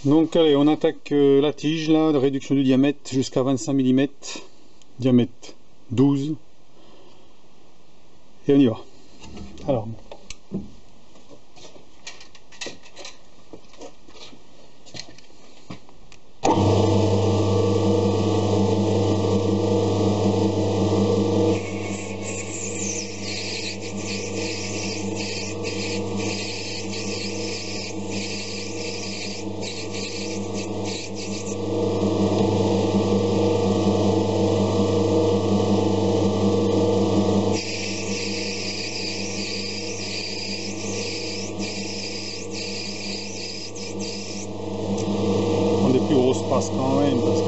Donc allez, on attaque la tige là, de réduction du diamètre jusqu'à 25 mm, diamètre 12, et on y va. Alors, des plus grosses passes quand même parce que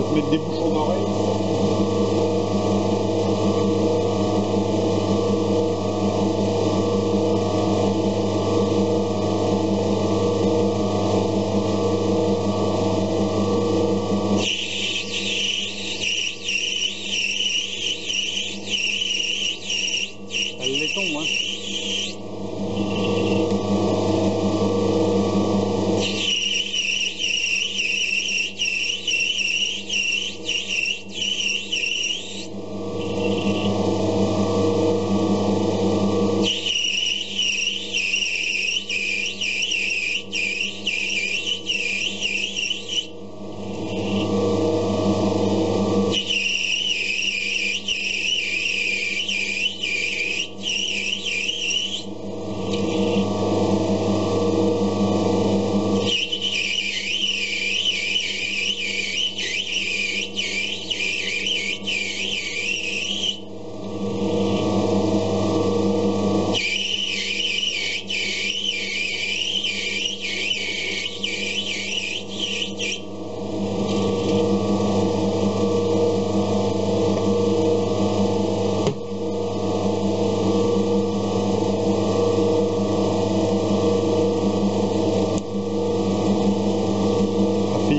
peut-être mettre des bouchons d'oreille. Elle les tombe, hein.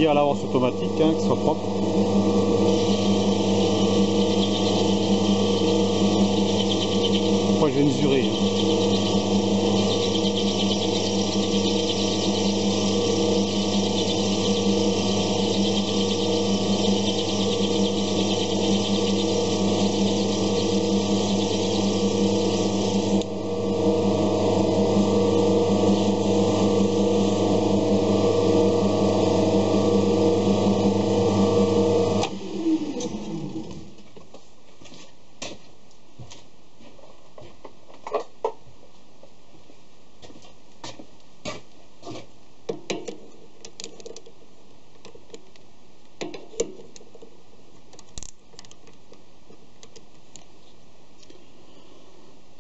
À l'avance automatique, hein, que ce soit propre. Moi je vais mesurer.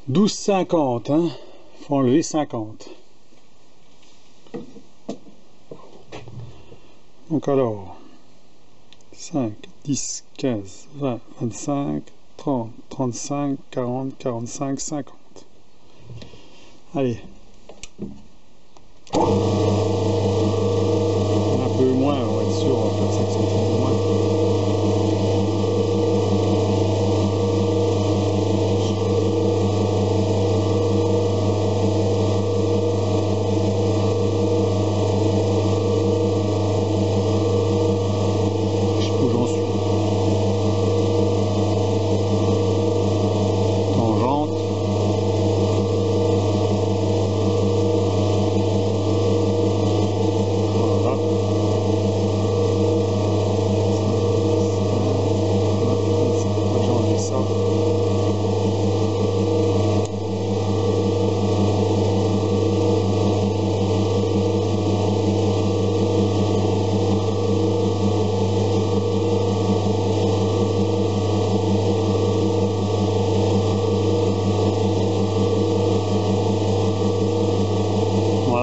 « 12,50 hein, faut enlever 50. Donc alors 5, 10, 15, 20, 25, 30, 35, 40, 45, 50. Allez. Un peu moins, on va être sûr, on va faire 5 cm de moins.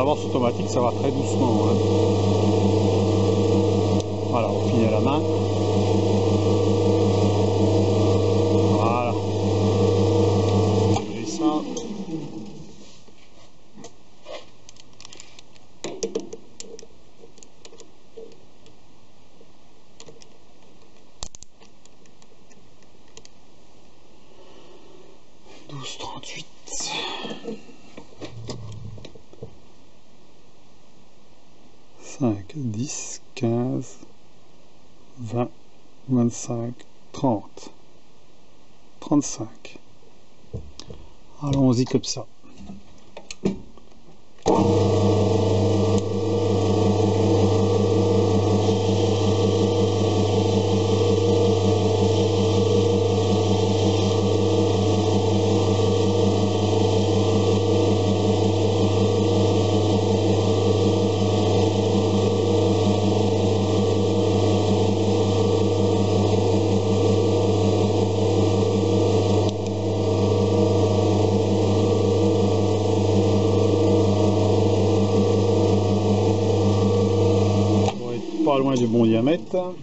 l'avance automatique, ça va très doucement. Hein. Voilà, on finit à la main. Voilà. J'ai ça. Douze 38. 5, 10, 15, 20, 25, 30, 35. Allons-y comme ça. Pas loin du bon diamètre.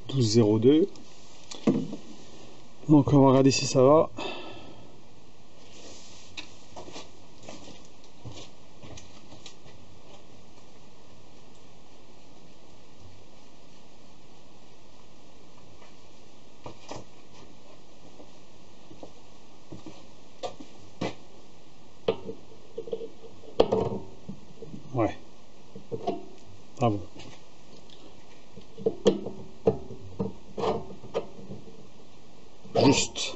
$12,02. Donc on va regarder si ça va. Ouais. Ah bon. Juste.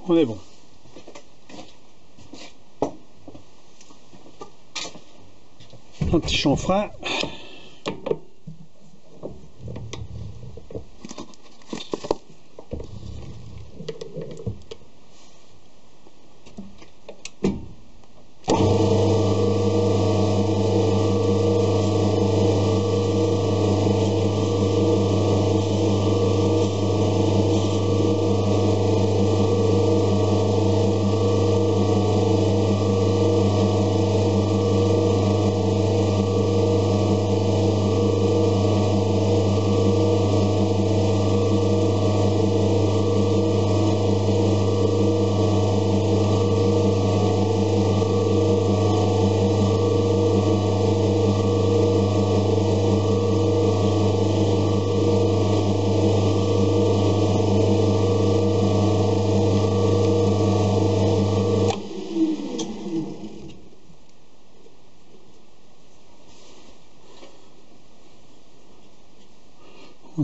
On est bon. Un petit chanfrein.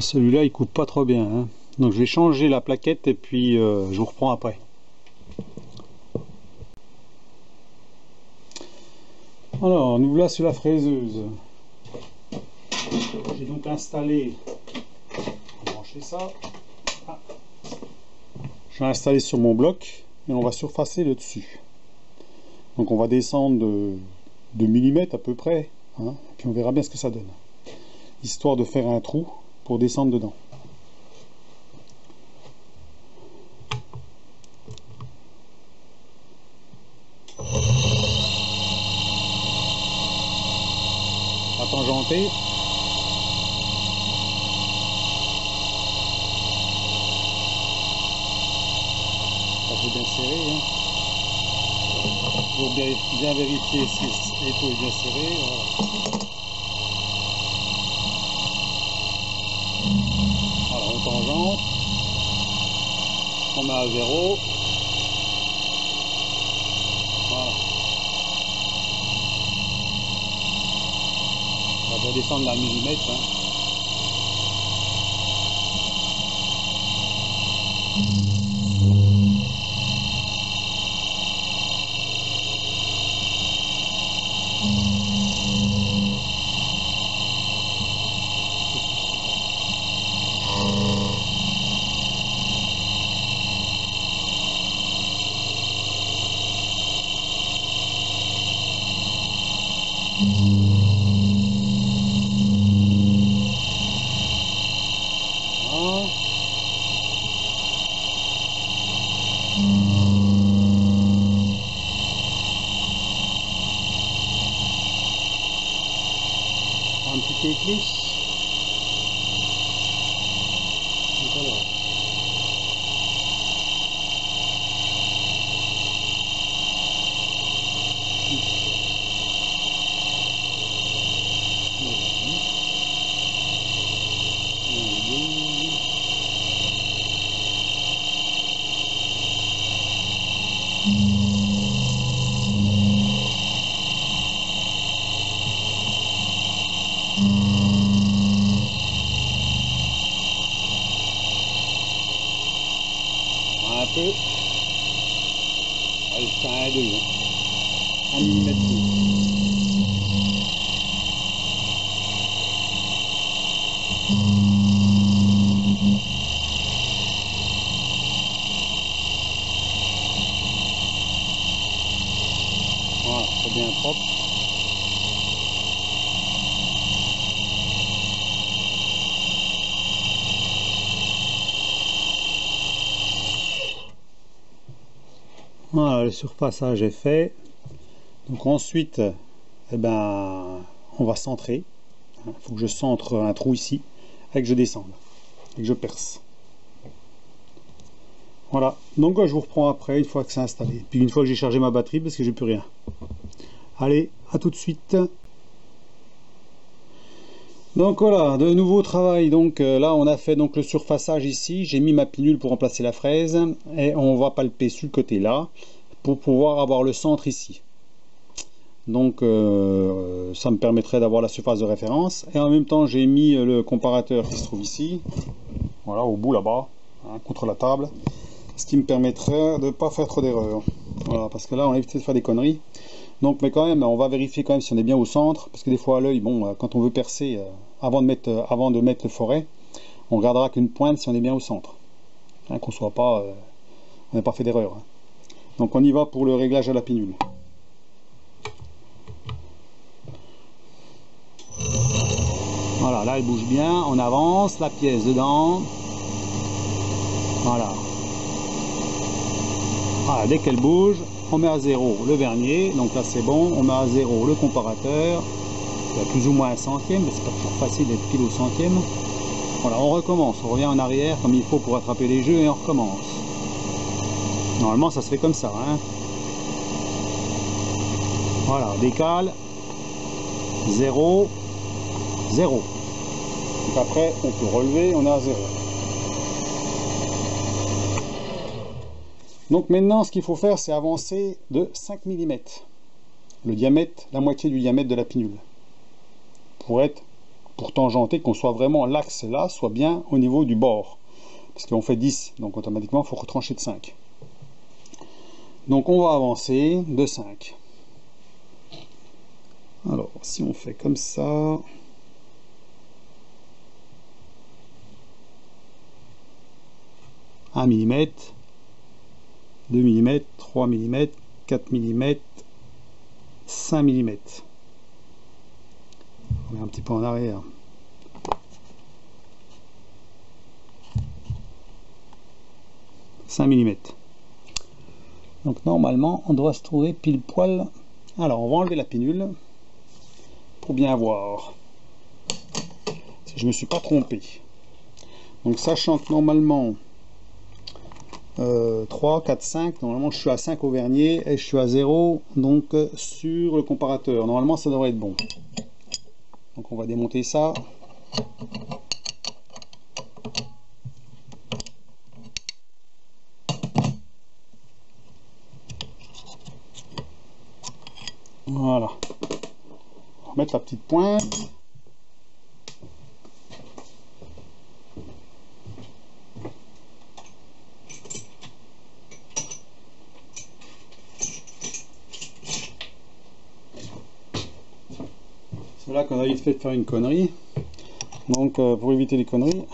Celui-là il coupe pas trop bien, hein. Donc je vais changer la plaquette et puis je vous reprends après. Alors nous voilà sur la fraiseuse. J'ai donc installé, on va brancher ça. Ah. Je vais installer sur mon bloc et on va surfacer le dessus. Donc on va descendre de millimètres à peu près, hein, et puis on verra bien ce que ça donne, histoire de faire un trou pour descendre dedans. À tangenter. Ça fait bien serré, hein. Pour bien vérifier si l'étau est bien serré. Voilà. Voilà, on tangente, on met à 0, voilà. Ça va descendre d'un millimètre, hein. tout à l'heure. Un peu. Allez, jusqu'à 1,2. 1 mm. Voilà, c'est bien propre. Voilà, le surfaçage est fait. Donc ensuite, eh ben, on va centrer. Il faut que je centre un trou ici et que je descende et que je perce. Voilà, donc je vous reprends après une fois que c'est installé. Puis une fois que j'ai chargé ma batterie parce que j'ai plus rien. Allez, à tout de suite. Donc voilà, de nouveau travail. Donc là on a fait donc le surfaçage ici. J'ai mis ma pinule pour remplacer la fraise et on va palper sur le côté là pour pouvoir avoir le centre ici. Donc ça me permettrait d'avoir la surface de référence et en même temps j'ai mis le comparateur qui se trouve ici, voilà au bout là-bas, hein, contre la table, ce qui me permettrait de ne pas faire trop d'erreurs. Voilà, parce que là on a évité de faire des conneries. Donc mais quand même on va vérifier quand même si on est bien au centre, parce que des fois à l'œil, bon, quand on veut percer, avant de mettre le foret, on regardera qu'une pointe si on est bien au centre, hein, qu'on soit pas, on n'a pas fait d'erreur. Hein. Donc on y va pour le réglage à la pinule. Voilà, là elle bouge bien, on avance, la pièce dedans. Voilà. Voilà, dès qu'elle bouge, on met à 0 le vernier, donc là c'est bon, on met à 0 le comparateur, il y a plus ou moins un centième, mais c'est pas toujours facile d'être pile au centième. Voilà, on recommence, on revient en arrière comme il faut pour attraper les jeux et on recommence. Normalement ça se fait comme ça, hein. Voilà, décale, 0, 0. Donc après on peut relever, on est à 0. Donc maintenant ce qu'il faut faire c'est avancer de 5 mm. Le diamètre, la moitié du diamètre de la pinule. Pour tangenter, qu'on soit vraiment l'axe là, soit bien au niveau du bord. Parce qu'on fait 10, donc automatiquement il faut retrancher de 5. Donc on va avancer de 5. Alors si on fait comme ça, un millimètre, 2 mm, 3 mm, 4 mm, 5 mm. On met un petit peu en arrière. « 5 mm. Donc normalement on doit se trouver pile poil. Alors on va enlever la pinule pour bien voir si je ne me suis pas trompé. Donc sachant que normalement 3, 4, 5, normalement je suis à 5 au vernier et je suis à 0 donc sur le comparateur. Normalement ça devrait être bon. Donc on va démonter ça. Voilà. On va mettre la petite pointe. C'est là qu'on a vite fait de faire une connerie. Donc pour éviter les conneries,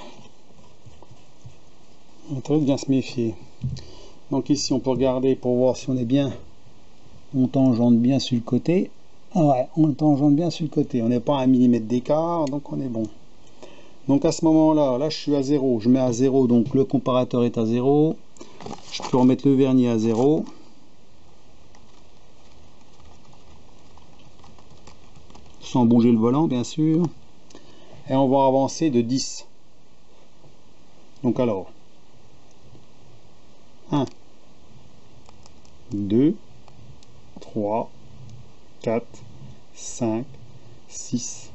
on va bien se méfier. Donc ici on peut regarder pour voir si on est bien. On tangente bien sur le côté. Ah ouais, on tangente bien sur le côté. On n'est pas à 1 mm d'écart, donc on est bon. Donc à ce moment-là, là je suis à 0. Je mets à 0, donc le comparateur est à 0. Je peux remettre le vernis à 0. Sans bouger le volant, bien sûr. Et on va avancer de 10. Donc alors, 1, 2, 3, 4, 5, 6,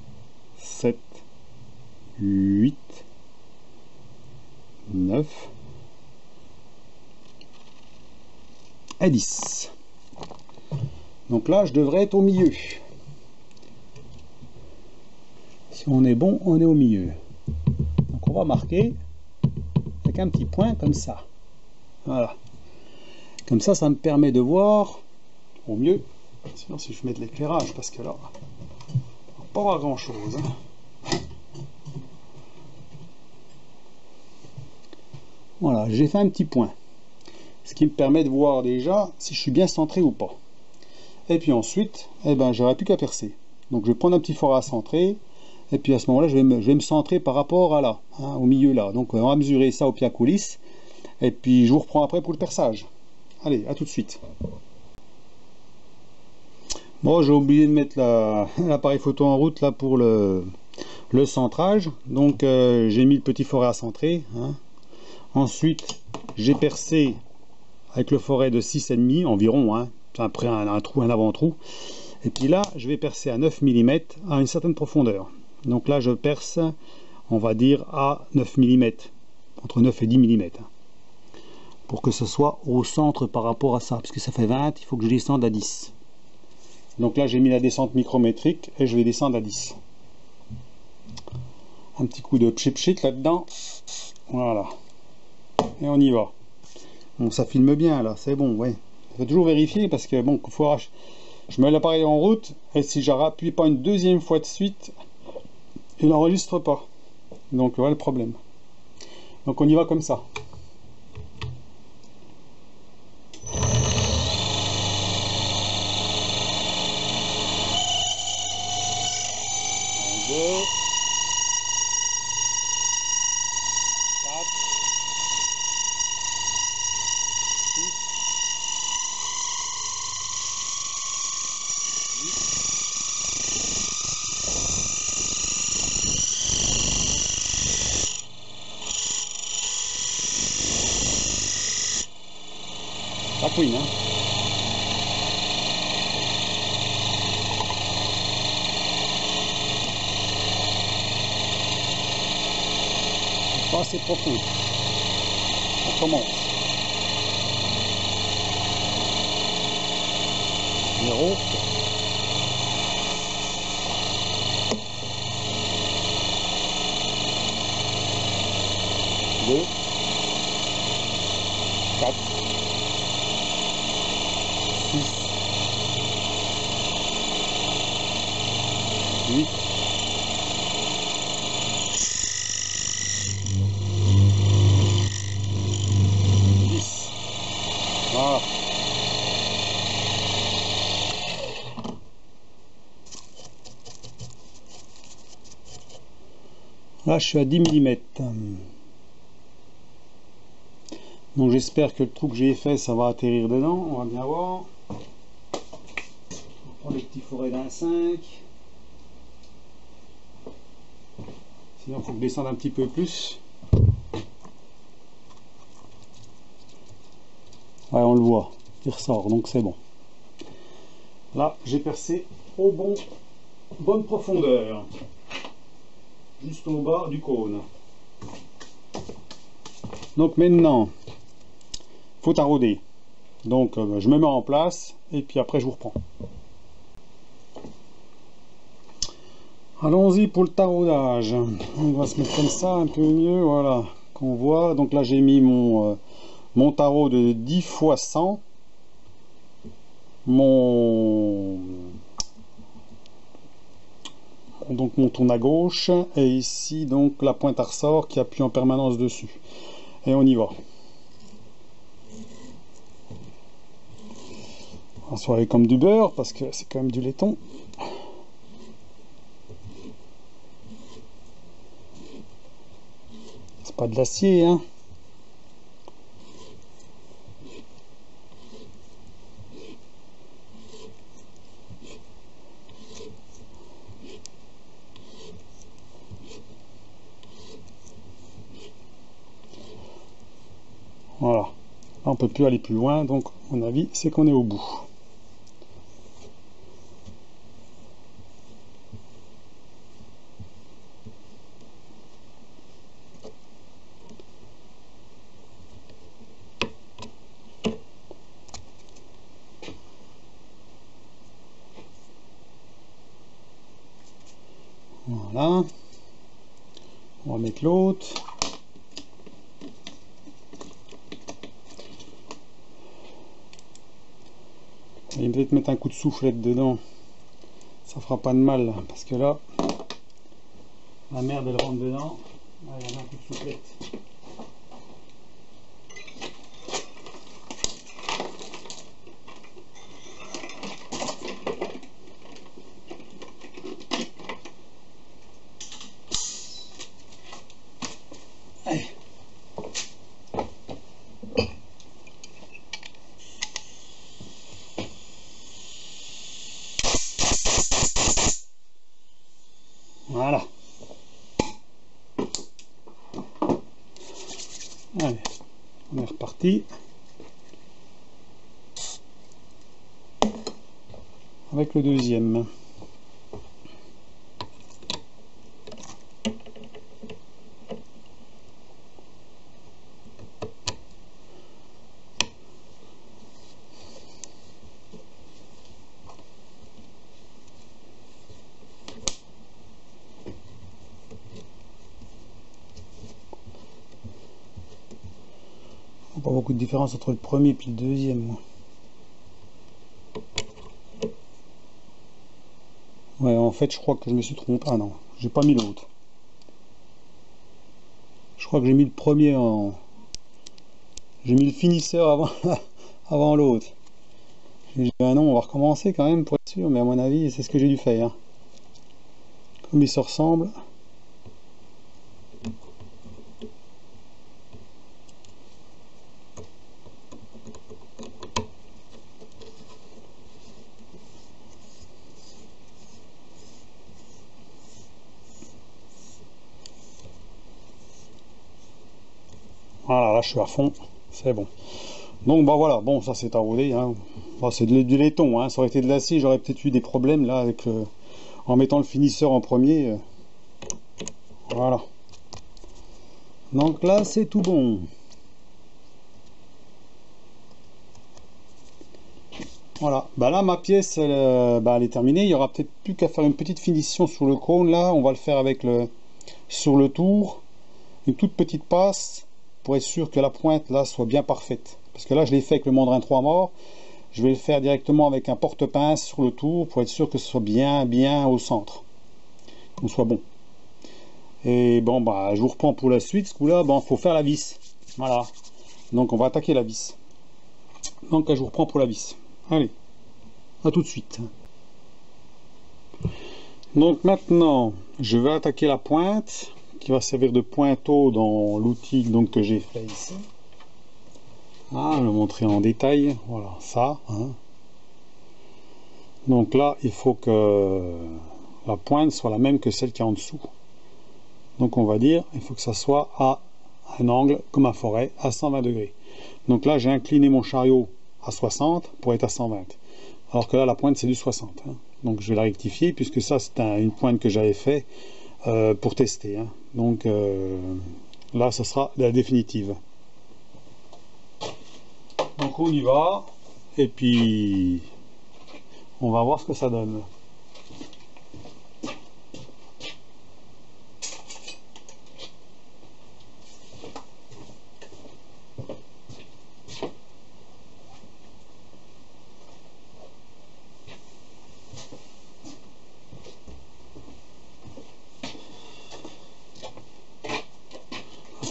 7, 8, 9 et 10. Donc là, je devrais être au milieu. Si on est bon, on est au milieu. Donc on va marquer avec un petit point comme ça. Voilà. Comme ça, ça me permet de voir au mieux. Sinon, si je mets de l'éclairage, parce que là, on va pas voir grand chose. Voilà, j'ai fait un petit point. Ce qui me permet de voir déjà si je suis bien centré ou pas. Et puis ensuite, eh ben, j'aurai plus qu'à percer. Donc je vais prendre un petit fort à centrer. Et puis à ce moment-là, je vais me centrer par rapport à là, hein, au milieu là. Donc on va mesurer ça au pied à coulisse. Et puis je vous reprends après pour le perçage. Allez, à tout de suite. Bon, j'ai oublié de mettre l'appareil photo en route là pour le centrage. Donc j'ai mis le petit forêt à centrer. Hein. Ensuite, j'ai percé avec le forêt de 6,5 environ. Hein. Après un trou, un avant-trou. Et puis là, je vais percer à 9 mm à une certaine profondeur. Donc là, je perce, on va dire, à 9 mm, entre 9 et 10 mm. Pour que ce soit au centre par rapport à ça. Parce que ça fait 20, il faut que je descende à 10. Donc là, j'ai mis la descente micrométrique et je vais descendre à 10. Un petit coup de pchit-pchit là-dedans. Voilà. Et on y va. Bon, ça filme bien là, c'est bon, ouais. Il faut toujours vérifier parce que bon, je mets l'appareil en route et si je rappuie pas une deuxième fois de suite, il n'enregistre pas. Donc voilà le problème. Donc on y va comme ça. Un, 2, 4, 6, 8. Ça couine, hein. Pas assez profond. On commence. 0. 2, 4, 6, 8, 10. Voilà. Là, je suis à 10 mm. Donc j'espère que le trou que j'ai fait, ça va atterrir dedans. On va bien voir. On prend les petits forêts d'un 5. Sinon, il faut que je descende un petit peu plus. Ouais, on le voit. Il ressort, donc c'est bon. Là, j'ai percé au bonne profondeur. Juste au bas du cône. Donc maintenant, faut tarauder. Donc je me mets en place et puis après je vous reprends. Allons-y pour le taraudage. On va se mettre comme ça un peu mieux, voilà, qu'on voit. Donc là j'ai mis mon tarot de 10 x 100. Donc mon tourne à gauche et ici donc la pointe à ressort qui appuie en permanence dessus. Et on y va. On va soirée comme du beurre parce que c'est quand même du laiton. C'est pas de l'acier, hein. on peut plus aller plus loin, donc à mon avis c'est qu'on est au bout. Voilà, on va mettre l'autre. On va peut-être mettre un coup de soufflette dedans, ça fera pas de mal, parce que là, la merde elle rentre dedans. Allez, on a un coup de soufflette. Allez. Voilà. Allez, on est reparti avec le deuxième. Pas beaucoup de différence entre le premier et puis le deuxième, moi. Ouais, en fait, je crois que je me suis trompé. Ah non, j'ai pas mis l'autre. Je crois que j'ai mis le premier en... J'ai mis le finisseur avant, avant l'autre. J'ai dit, ah non, on va recommencer quand même pour être sûr, mais à mon avis, c'est ce que j'ai dû faire. Comme ils se ressemblent. Voilà, là je suis à fond, c'est bon. Donc bah voilà, bon ça c'est à rouler, hein. Bon, c'est du laiton, hein. Ça aurait été de l'acier, j'aurais peut-être eu des problèmes là avec en mettant le finisseur en premier. Voilà. Donc là c'est tout bon. Voilà, bah là ma pièce elle est terminée, il y aura peut-être plus qu'à faire une petite finition sur le cône là, on va le faire avec sur le tour, une toute petite passe pour être sûr que la pointe là soit bien parfaite. Parce que là je l'ai fait avec le Mandrin 3 morts, je vais le faire directement avec un porte-pince sur le tour pour être sûr que ce soit bien au centre, qu'on soit bon. Et bon bah je vous reprends pour la suite, ce coup là, bon faut faire la vis. Voilà, donc on va attaquer la vis. Donc je vous reprends pour la vis. Allez, à tout de suite. Donc maintenant, je vais attaquer la pointe, qui va servir de pointeau dans l'outil donc que j'ai fait ici. Ah, je vais le montrer en détail. Voilà, ça. Hein. Donc là, il faut que la pointe soit la même que celle qui est en dessous. Donc on va dire, il faut que ça soit à un angle, comme un forêt, à 120 degrés. Donc là, j'ai incliné mon chariot à 60 pour être à 120. Alors que là, la pointe, c'est du 60. Hein. Donc je vais la rectifier, puisque ça, c'est une pointe que j'avais fait pour tester. Hein. Donc là, ce sera la définitive. Donc on y va, et puis on va voir ce que ça donne.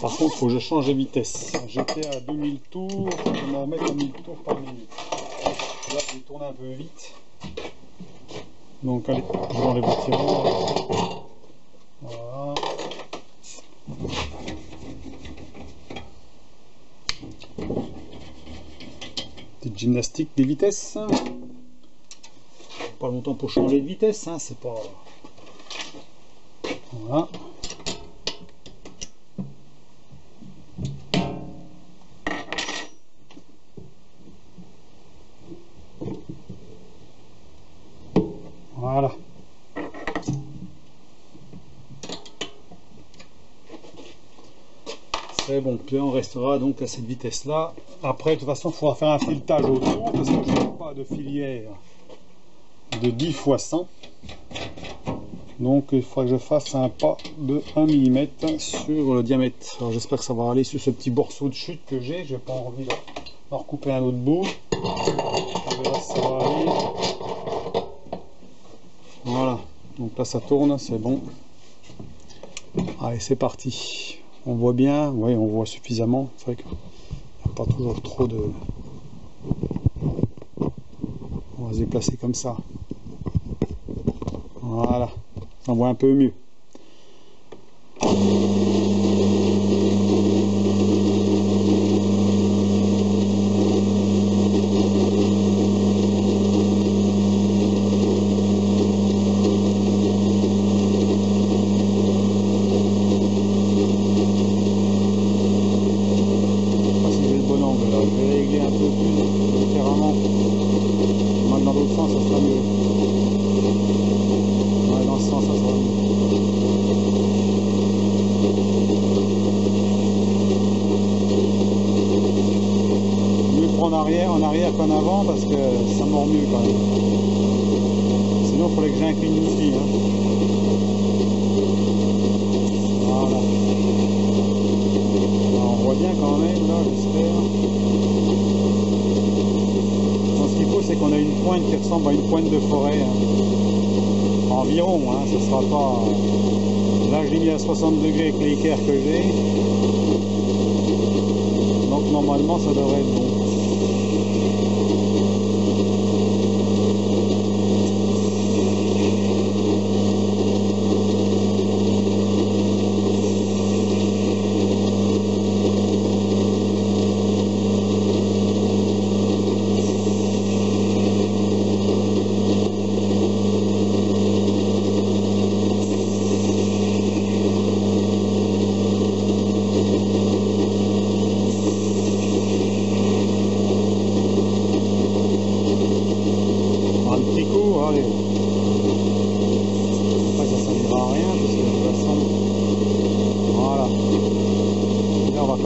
Par contre, il faut que je change de vitesse. J'étais à 2000 tours, je vais m'en remettre à 1000 tours par minute. Là, je vais tourner un peu vite. Donc, allez, je vais enlever le tirant. Voilà. Petite gymnastique des vitesses. Pas longtemps pour changer de vitesse, hein, c'est pas... Voilà. c'est bon. Puis on restera donc à cette vitesse là. Après de toute façon il faudra faire un filetage autour parce que je n'ai pas de filière de 10 x 100. Donc il faudra que je fasse un pas de 1 mm sur le diamètre. Alors j'espère que ça va aller sur ce petit morceau de chute que j'ai. J'ai pas envie d'en recouper un autre bout. On verra si ça va aller. Voilà, donc là ça tourne, c'est bon. Allez, c'est parti. On voit bien, oui, on voit suffisamment. C'est vrai qu'il n'y a pas toujours trop de... On va se déplacer comme ça. Voilà, ça voit un peu mieux. En arrière qu'en avant parce que ça mord mieux quand même. Sinon il faudrait que j'incline aussi. Hein. Voilà. Alors, on voit bien quand même là, j'espère. Ce qu'il faut c'est qu'on a une pointe qui ressemble à une pointe de forêt. Hein. Environ, hein, ce sera pas. Là je l'ai mis à 60 degrés avec l'équerre que j'ai. Donc normalement ça devrait être bon.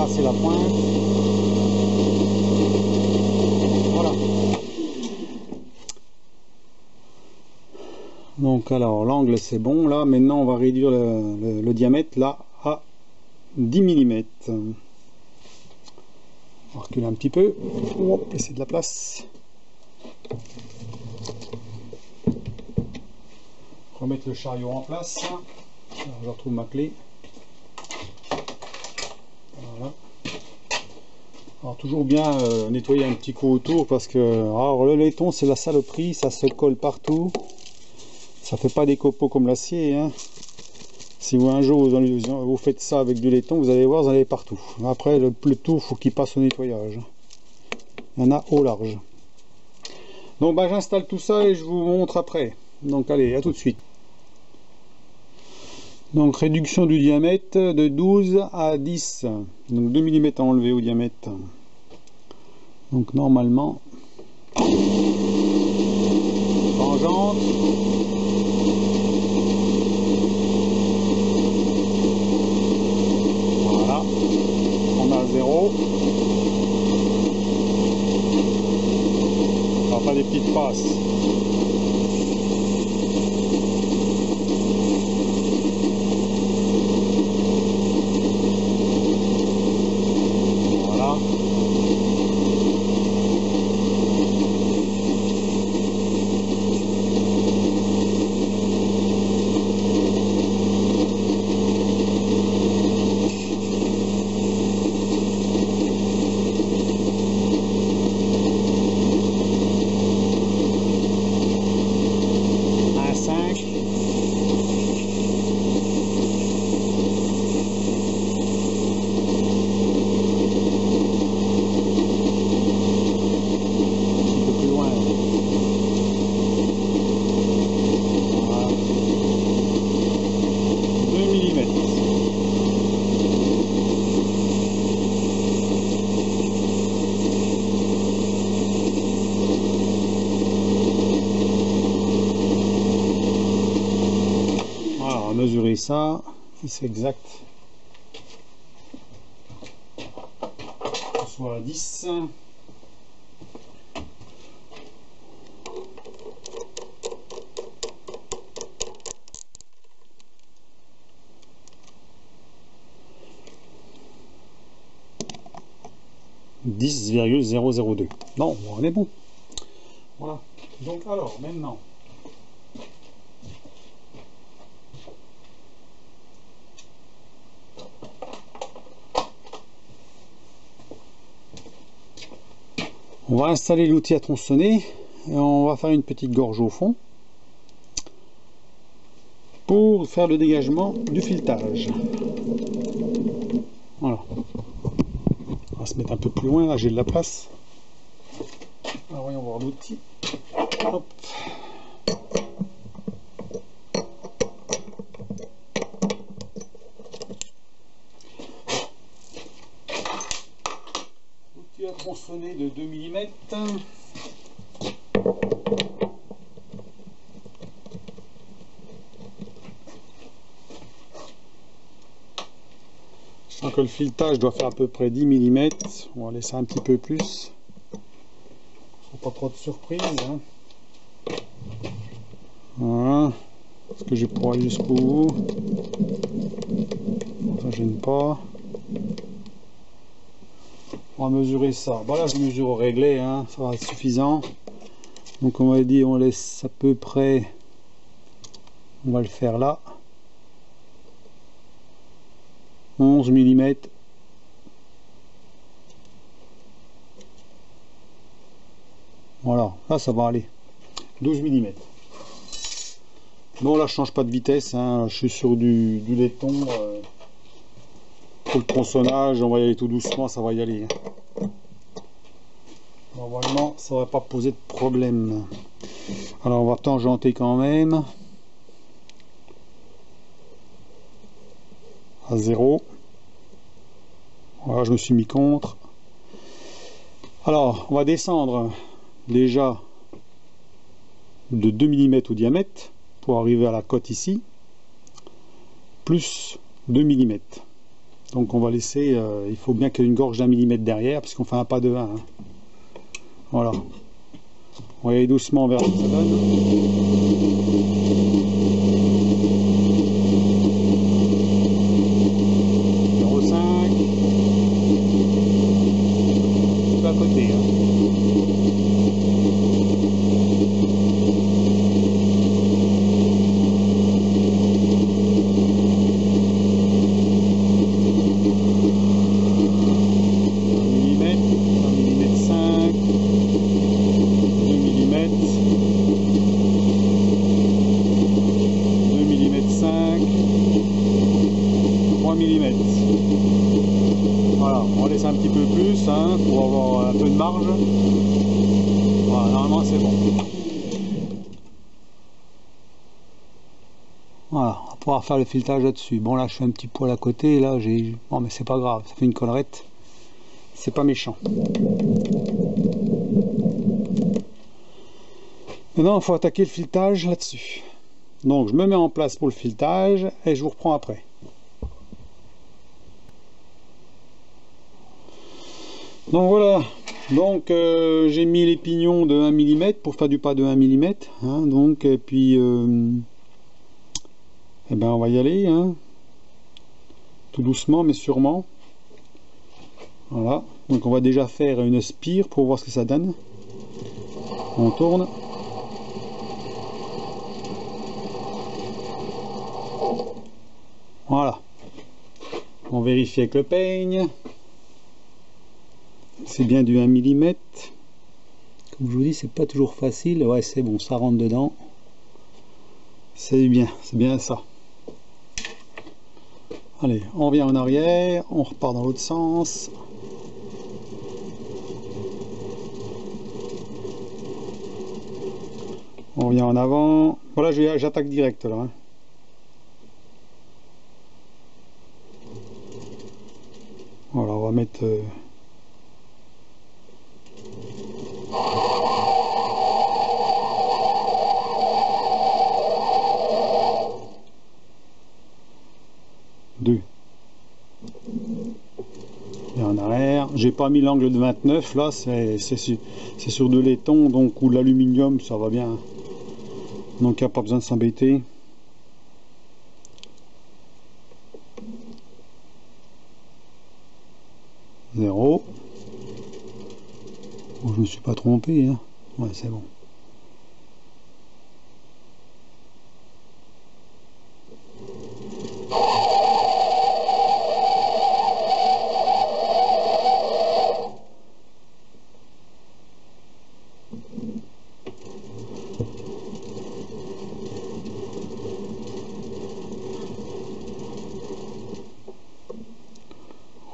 C'est la pointe. Voilà. Donc alors l'angle c'est bon. Là maintenant on va réduire le diamètre là à 10 mm. On va reculer un petit peu. Hop, laisser de la place. Remettre le chariot en place. Alors, je retrouve ma clé. Voilà. Alors toujours bien nettoyer un petit coup autour parce que alors, le laiton c'est la saloperie, ça se colle partout, ça fait pas des copeaux comme l'acier. Hein. Si vous un jour vous faites ça avec du laiton, vous allez voir, vous en avez partout. Après le tout faut qu'il passe au nettoyage. Il y en a au large. Donc bah, j'installe tout ça et je vous montre après. Donc allez, à tout de suite. Donc réduction du diamètre de 12 à 10. Donc 2 mm à enlever au diamètre. Donc normalement, tangente. Voilà. On a 0. On va pas des petites passes. Mesurer ça, si c'est exact. soit à 10. « 10,002. Non, on est bon. Voilà. Donc alors, maintenant, on va installer l'outil à tronçonner et on va faire une petite gorge au fond pour faire le dégagement du filetage. Voilà. On va se mettre un peu plus loin, là j'ai de la place. Alors voyons voir l'outil. Hop. L'outil à tronçonner de 2 mm. Je sens que le filetage doit faire à peu près 10 mm. On va laisser un petit peu plus. Pas trop de surprise. Hein. Voilà. Est-ce que je pourrais aller jusqu'au bout? Ça gêne pas. On va mesurer ça. Bon là je mesure au réglé, hein. Ça va être suffisant. Donc on va dire on laisse à peu près. On va le faire là. 11 mm. Voilà, là ça va aller. 12 mm. Bon là je change pas de vitesse, hein. Je suis sur du laiton. Pour le tronçonnage, on va y aller tout doucement, ça va y aller. Normalement ça va pas poser de problème. Alors on va tangenter quand même. À 0. Voilà, je me suis mis contre. Alors on va descendre déjà de 2 mm au diamètre pour arriver à la cote ici, plus 2 mm. Donc on va laisser, il faut bien qu'il y ait une gorge d'1 mm derrière, puisqu'on fait un pas de 1. Hein. Voilà. On va aller doucement vers ce que ça donne. 0,5. Tout à côté. Hein. Voilà, on laisse un petit peu plus hein, pour avoir un peu de marge. Voilà, normalement c'est bon. Voilà, on va pouvoir faire le filetage là-dessus. Bon là je fais un petit poil à côté, là j'ai. Bon mais c'est pas grave, ça fait une collerette. C'est pas méchant. Maintenant il faut attaquer le filetage là-dessus. Donc je me mets en place pour le filetage et je vous reprends après. Donc voilà, donc j'ai mis les pignons de 1 mm pour faire du pas de 1 mm. Hein, donc, et puis eh ben on va y aller, hein, tout doucement mais sûrement. Voilà, donc on va déjà faire une spire pour voir ce que ça donne. On tourne. Voilà, on vérifie avec le peigne. C'est bien du 1 mm. Comme je vous dis, c'est pas toujours facile. Ouais, c'est bon, ça rentre dedans. C'est bien ça. Allez, on revient en arrière, on repart dans l'autre sens. On revient en avant. Voilà, j'attaque direct là. Hein. Voilà, on va mettre... Et en en arrière. J'ai pas mis l'angle de 29 là, c'est sur de laiton donc, ou de l'aluminium, ça va bien, donc il n'y a pas besoin de s'embêter. Zéro. Bon, je me suis pas trompé, hein. Ouais, c'est bon.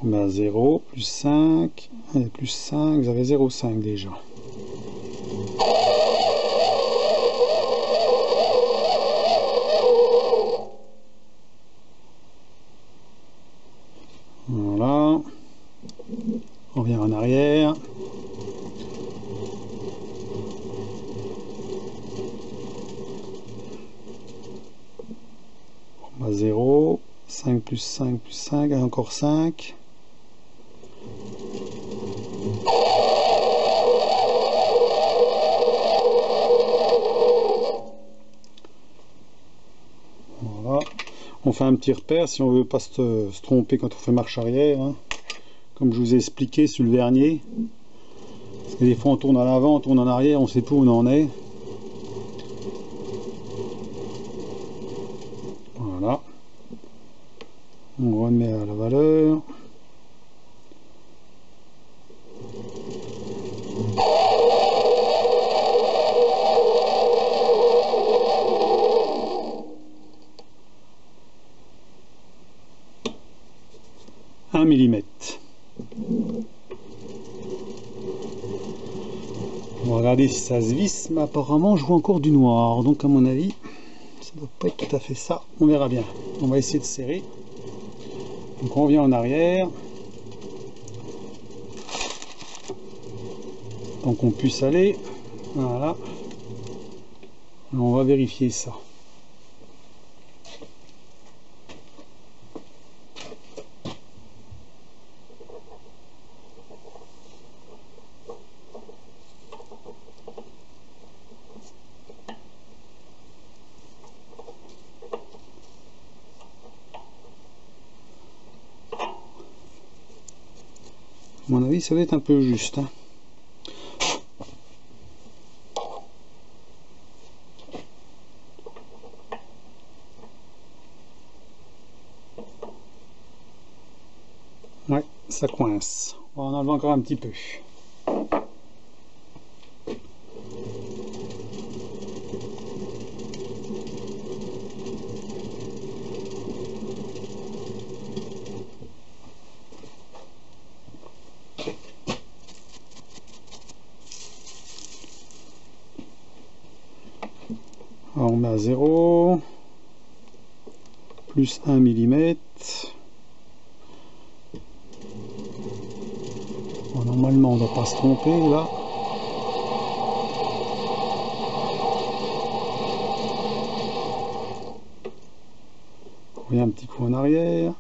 On met à 0, plus 5, et plus 5, vous avez 0,5 déjà. Voilà. On revient en arrière. On met à 0, 5 plus 5 plus 5, et encore 5. Voilà. On fait un petit repère si on veut pas se tromper quand on fait marche arrière, hein. Comme je vous ai expliqué sur le vernier. Parce que des fois on tourne à l'avant, on tourne en arrière, on sait plus où on en est. Voilà. On remet à la valeur. Un millimètre. On va regarder si ça se visse, mais apparemment je vois encore du noir, donc à mon avis ça doit pas être tout à fait ça, on verra bien. On va essayer de serrer. Donc on revient en arrière, donc on puisse aller, voilà. Et on va vérifier ça. À mon avis ça va être un peu juste, hein. Ouais, ça coince. On va en enlever encore un petit peu. Alors on met à 0, plus 1 mm. Bon, normalement on ne doit pas se tromper là. On revient un petit coup en arrière.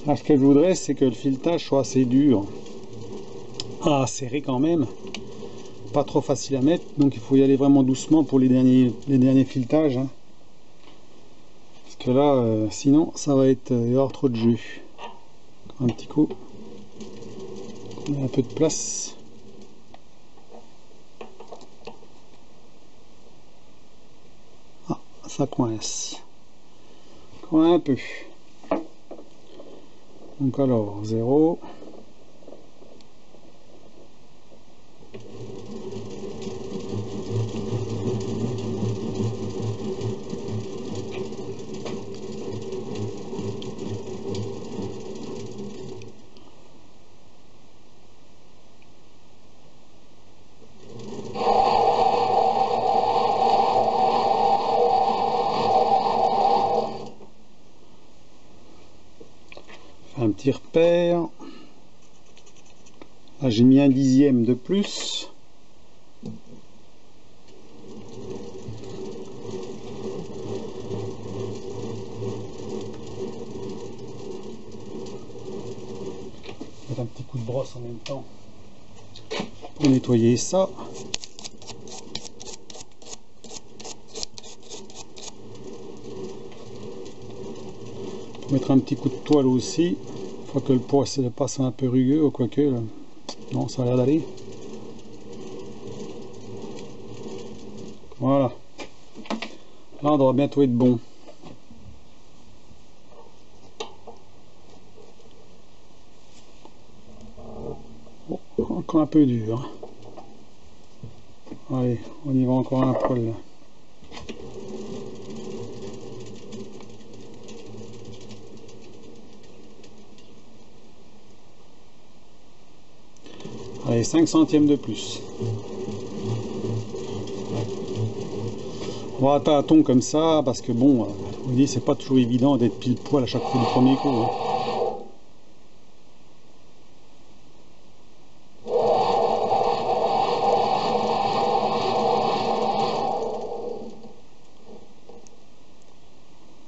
Là, ce que je voudrais, c'est que le filetage soit assez dur à serrer quand même, pas trop facile à mettre, donc il faut y aller vraiment doucement pour les derniers filetages, hein. Parce que là, sinon, ça va être, il va y avoir trop de jus. Un petit coup, on a un peu de place. Ah, ça coince. Encore un peu. Donc alors, 0. Un petit repère. Là j'ai mis un dixième de plus. coup de brosse en même temps pour nettoyer ça. Mettre un petit coup de toile aussi, une fois que le poids passe un peu rugueux, ou quoique, là. Non, ça a l'air d'aller. Voilà. Là, on doit bientôt être bon. Oh, encore un peu dur. Allez, on y va encore un poil là. Allez, 5 centièmes de plus. On va à tâtons comme ça, parce que bon, vous voyez, c'est pas toujours évident d'être pile poil à chaque fois du premier coup. Hein.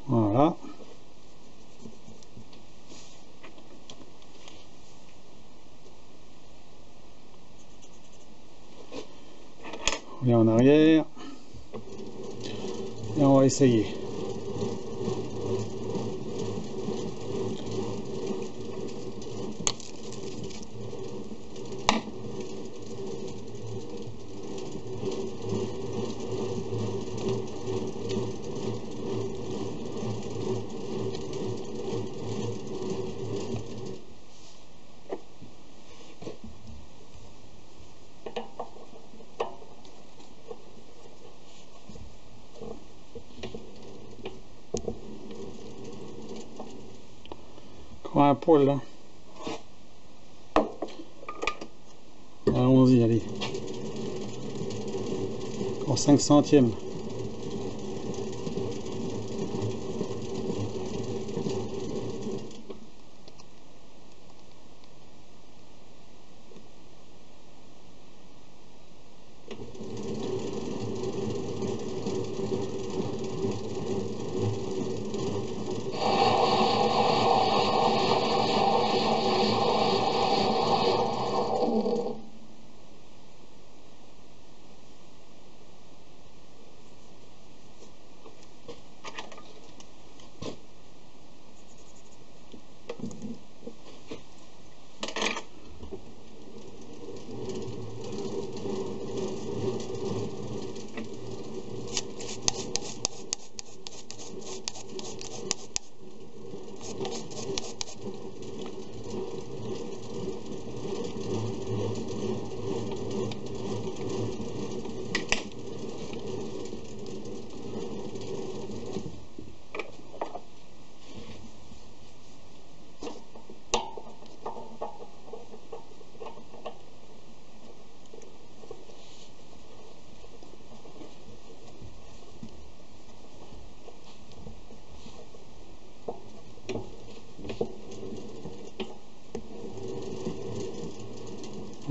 Voilà. On est en arrière. Et on va essayer. Encore un poil là. Allons-y, allez. Encore 5 centièmes.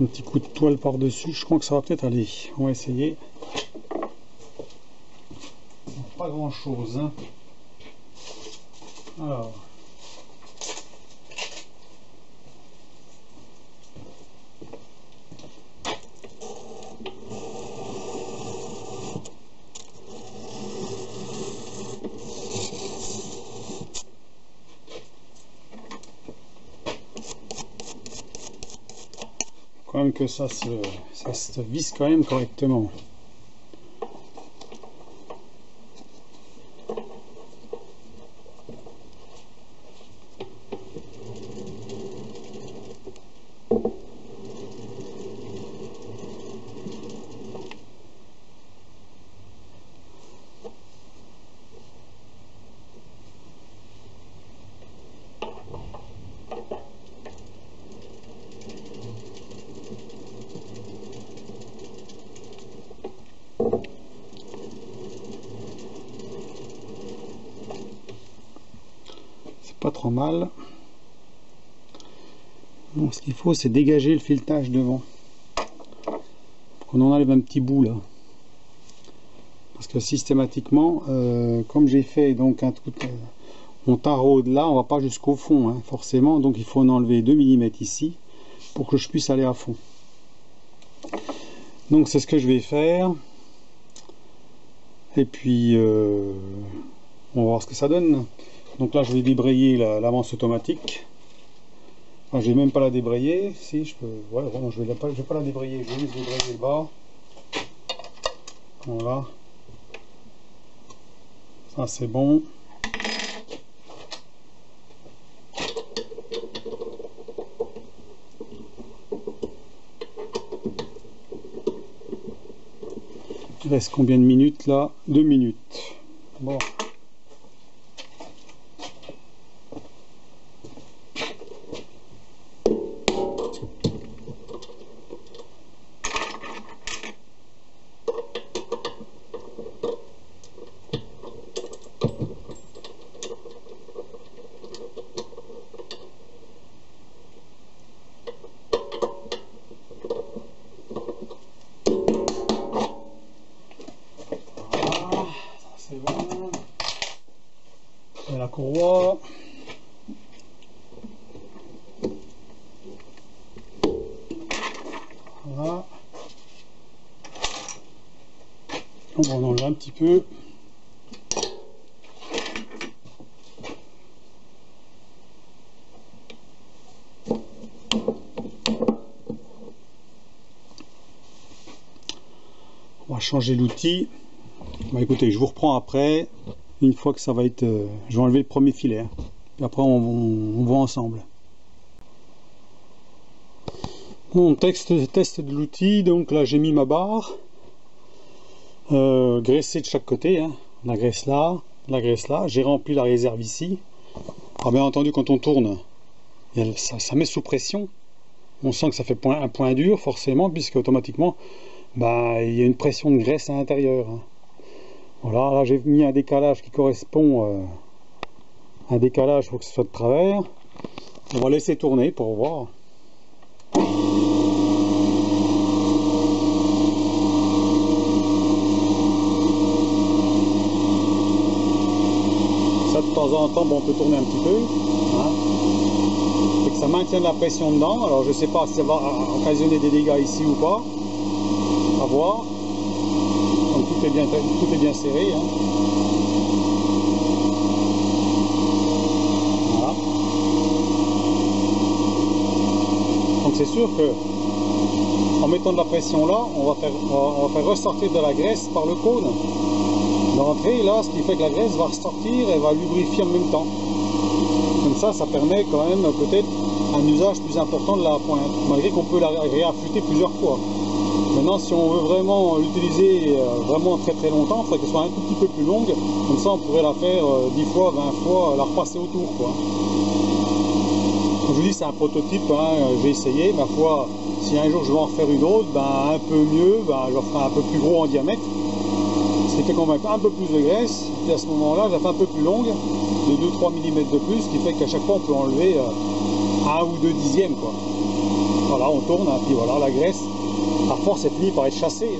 Un petit coup de toile par-dessus, je crois que ça va peut-être aller. On va essayer. Pas grand-chose, hein. Alors. Quand même que ça se visse quand même correctement. Pas trop mal. Bon, ce qu'il faut, c'est dégager le filetage devant. Pour qu'on en enlève un petit bout là. Parce que systématiquement, comme j'ai fait donc un truc, on taraude là, on va pas jusqu'au fond, hein, forcément. Donc il faut en enlever 2 mm ici pour que je puisse aller à fond. Donc c'est ce que je vais faire. Et puis on va voir ce que ça donne. Donc là je vais débrayer l'avance automatique. Enfin, je vais même pas la débrayer. Si je peux. Ouais, non, je vais pas la débrayer, je vais juste débrayer le bas. Voilà. Ça c'est bon. Il reste combien de minutes là? 2 minutes. Bon. Et la courroie. Voilà. On va en enlever un petit peu. On va changer l'outil. Bah écoutez, je vous reprends après. Une fois que ça va être... je vais enlever le premier filet. Hein. Et après on voit ensemble. Bon, test de l'outil. Donc là j'ai mis ma barre. Graissée de chaque côté. Hein. La graisse là, la graisse là. J'ai rempli la réserve ici. Alors bien entendu quand on tourne, ça met sous pression. On sent que ça fait un point dur forcément, puisque automatiquement bah, il y a une pression de graisse à l'intérieur. Hein. Voilà, là j'ai mis un décalage qui correspond à un décalage, il faut que ce soit de travers. On va laisser tourner pour voir. Ça de temps en temps, bon, on peut tourner un petit peu. Hein. Et que ça maintient de la pression dedans. Alors je ne sais pas si ça va occasionner des dégâts ici ou pas. À voir. Donc tout est bien serré. Hein. Voilà. Donc c'est sûr que en mettant de la pression là, on va faire ressortir de la graisse par le cône d'entrée là, ce qui fait que la graisse va ressortir et va lubrifier en même temps. Comme ça permet quand même peut-être un usage plus important de la pointe, malgré qu'on peut la réaffûter plusieurs fois. Maintenant, si on veut vraiment l'utiliser vraiment très très longtemps, il faudrait qu'elle soit un tout petit peu plus longue. Comme ça, on pourrait la faire 10 fois, 20 fois, la repasser autour, quoi. Comme je vous dis, c'est un prototype, hein, j'ai essayé. Ma foi, si un jour je vais en refaire une autre, ben, un peu mieux, ben, je la ferai un peu plus gros en diamètre. Ce qui fait qu'on va mettre un peu plus de graisse. Et à ce moment-là, je la fais un peu plus longue, de 2-3 mm de plus, ce qui fait qu'à chaque fois, on peut enlever 1 ou 2 dixièmes, quoi. Voilà, on tourne, et puis voilà, la graisse. À force, elle finit par être chassée.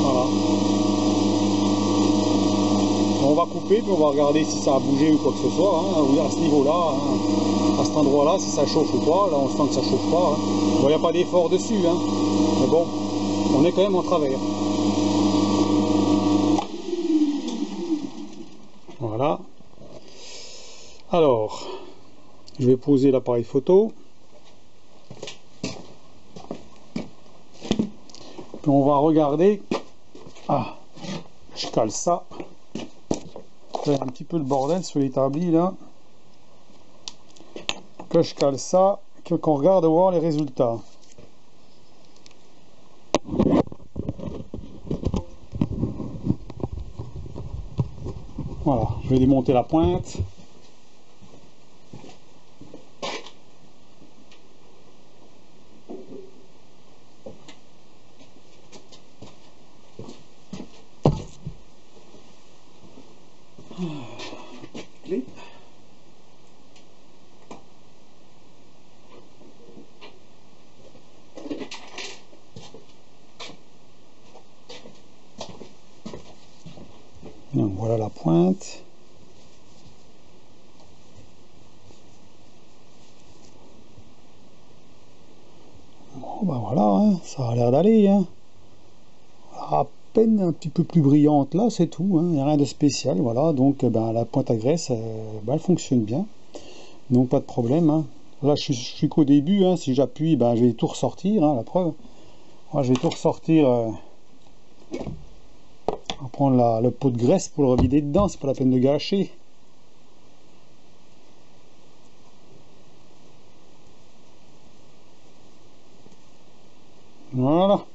Voilà. On va couper, puis on va regarder si ça a bougé ou quoi que ce soit, hein, à ce niveau-là, hein, à cet endroit-là, si ça chauffe ou pas. Là, on sent que ça chauffe pas. Hein. Bon, il n'y a pas d'effort dessus, hein. Mais bon, on est quand même en travers. Voilà. Alors, je vais poser l'appareil photo. Puis on va regarder. Ah, je cale ça. C'est un petit peu le bordel sur l'établi là. Que je cale ça, qu'on regarde voir les résultats. Voilà, je vais démonter la pointe. Clé. Donc voilà la pointe. bah voilà, hein, ça a l'air d'aller, hein. À peine un petit peu plus brillante là, c'est tout, hein, il n'y a rien de spécial, voilà. Donc ben, la pointe à graisse, ben, elle fonctionne bien, donc pas de problème, hein. Là je suis qu'au début, hein. Si j'appuie, ben, je vais tout ressortir, hein, la preuve. Moi, je vais tout ressortir, on va prendre le pot de graisse pour le revider dedans, c'est pas la peine de gâcher. Voilà.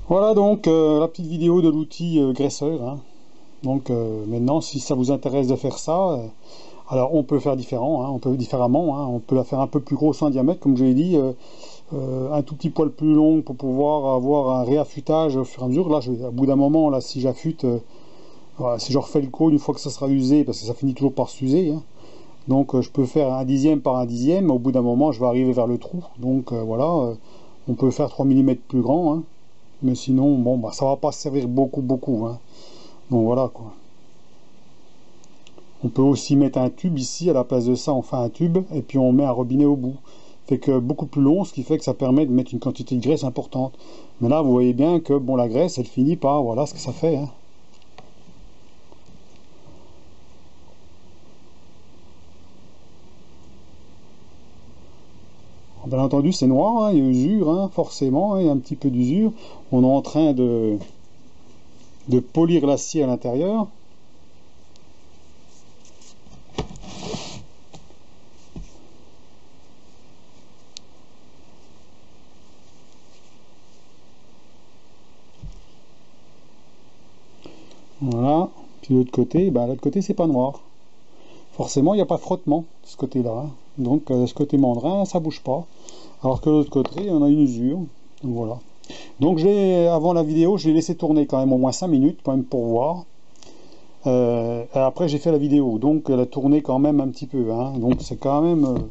Voilà donc la petite vidéo de l'outil graisseur, hein. Donc maintenant, si ça vous intéresse de faire ça, alors on peut faire différemment, hein, hein. On peut la faire un peu plus grosse en diamètre, comme je l'ai dit, un tout petit poil plus long pour pouvoir avoir un réaffûtage au fur et à mesure. Là, au bout d'un moment, là, si j'affûte, voilà, si je refais le cône une fois que ça sera usé, parce que ça finit toujours par s'user, hein. Donc je peux faire 1/10 par 1/10, mais au bout d'un moment, je vais arriver vers le trou. Donc voilà, on peut faire 3 mm plus grand, hein. Mais sinon, bon, bah, ça va pas servir beaucoup, hein. Donc voilà quoi. On peut aussi mettre un tube ici, à la place de ça on fait un tube, et puis on met un robinet au bout. Fait que beaucoup plus long, ce qui fait que ça permet de mettre une quantité de graisse importante. Mais là vous voyez bien que bon, la graisse elle finit par, voilà ce que ça fait, hein. Bien entendu c'est noir, hein, il y a usure, hein, forcément, hein, il y a un petit peu d'usure. On est en train de polir l'acier à l'intérieur. Voilà, puis l'autre côté, ben, l'autre côté c'est pas noir. Forcément il n'y a pas de frottement de ce côté là, hein. Donc ce côté mandrin ça bouge pas, alors que l'autre côté on a une usure. Donc voilà. Donc avant la vidéo j'ai laissé tourner quand même au moins 5 minutes quand même pour voir. Après j'ai fait la vidéo, donc elle a tourné quand même un petit peu, hein. Donc c'est quand même,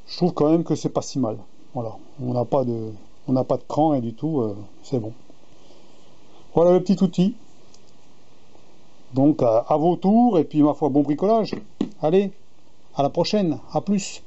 je trouve quand même que c'est pas si mal. Voilà, on n'a pas de cran et du tout, c'est bon. Voilà le petit outil. Donc à vos tours, et puis ma foi, bon bricolage. Allez, à la prochaine, à plus.